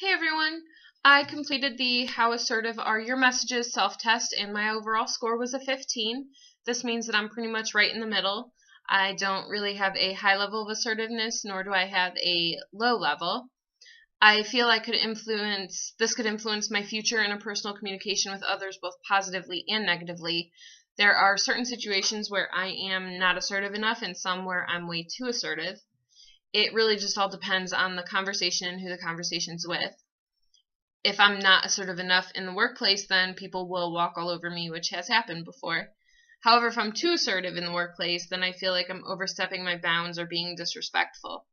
Hey everyone! I completed the How Assertive Are Your Messages self-test and my overall score was a 15. This means that I'm pretty much right in the middle. I don't really have a high level of assertiveness, nor do I have a low level. I feel this could influence my future interpersonal communication with others both positively and negatively. There are certain situations where I am not assertive enough and some where I'm way too assertive. It really just all depends on the conversation and who the conversation's with. If I'm not assertive enough in the workplace, then people will walk all over me, which has happened before. However, if I'm too assertive in the workplace, then I feel like I'm overstepping my bounds or being disrespectful.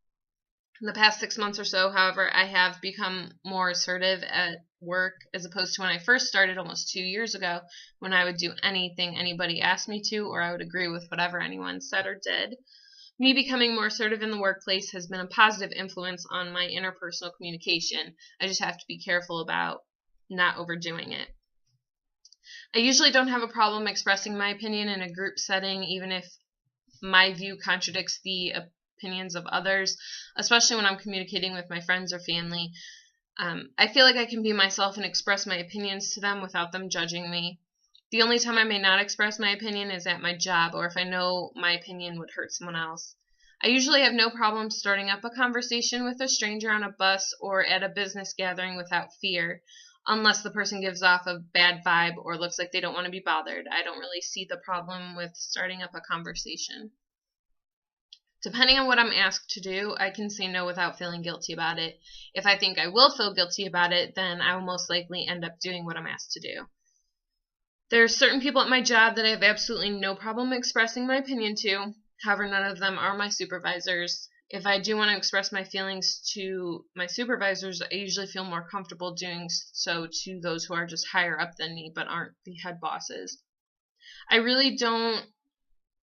In the past 6 months or so, however, I have become more assertive at work as opposed to when I first started almost 2 years ago, when I would do anything anybody asked me to, or I would agree with whatever anyone said or did. Me becoming more assertive in the workplace has been a positive influence on my interpersonal communication. I just have to be careful about not overdoing it. I usually don't have a problem expressing my opinion in a group setting, even if my view contradicts the opinions of others, especially when I'm communicating with my friends or family. I feel like I can be myself and express my opinions to them without them judging me. The only time I may not express my opinion is at my job, or if I know my opinion would hurt someone else. I usually have no problem starting up a conversation with a stranger on a bus or at a business gathering without fear, unless the person gives off a bad vibe or looks like they don't want to be bothered. I don't really see the problem with starting up a conversation. Depending on what I'm asked to do, I can say no without feeling guilty about it. If I think I will feel guilty about it, then I will most likely end up doing what I'm asked to do. There are certain people at my job that I have absolutely no problem expressing my opinion to. However, none of them are my supervisors. If I do want to express my feelings to my supervisors, I usually feel more comfortable doing so to those who are just higher up than me but aren't the head bosses. I really don't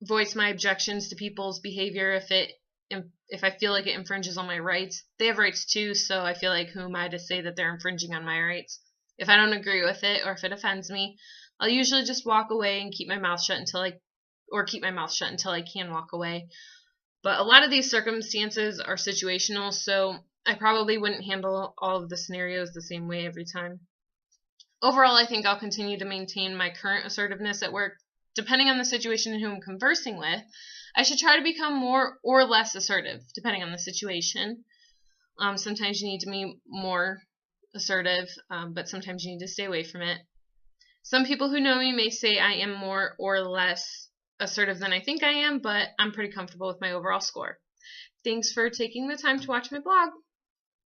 voice my objections to people's behavior if I feel like it infringes on my rights. They have rights too, so I feel like who am I to say that they're infringing on my rights? If I don't agree with it or if it offends me, I'll usually just walk away and keep my mouth shut until I can walk away. But a lot of these circumstances are situational, so I probably wouldn't handle all of the scenarios the same way every time. Overall, I think I'll continue to maintain my current assertiveness at work. Depending on the situation and who I'm conversing with, I should try to become more or less assertive, depending on the situation. Sometimes you need to be more assertive, but sometimes you need to stay away from it. Some people who know me may say I am more or less assertive than I think I am, but I'm pretty comfortable with my overall score. Thanks for taking the time to watch my blog.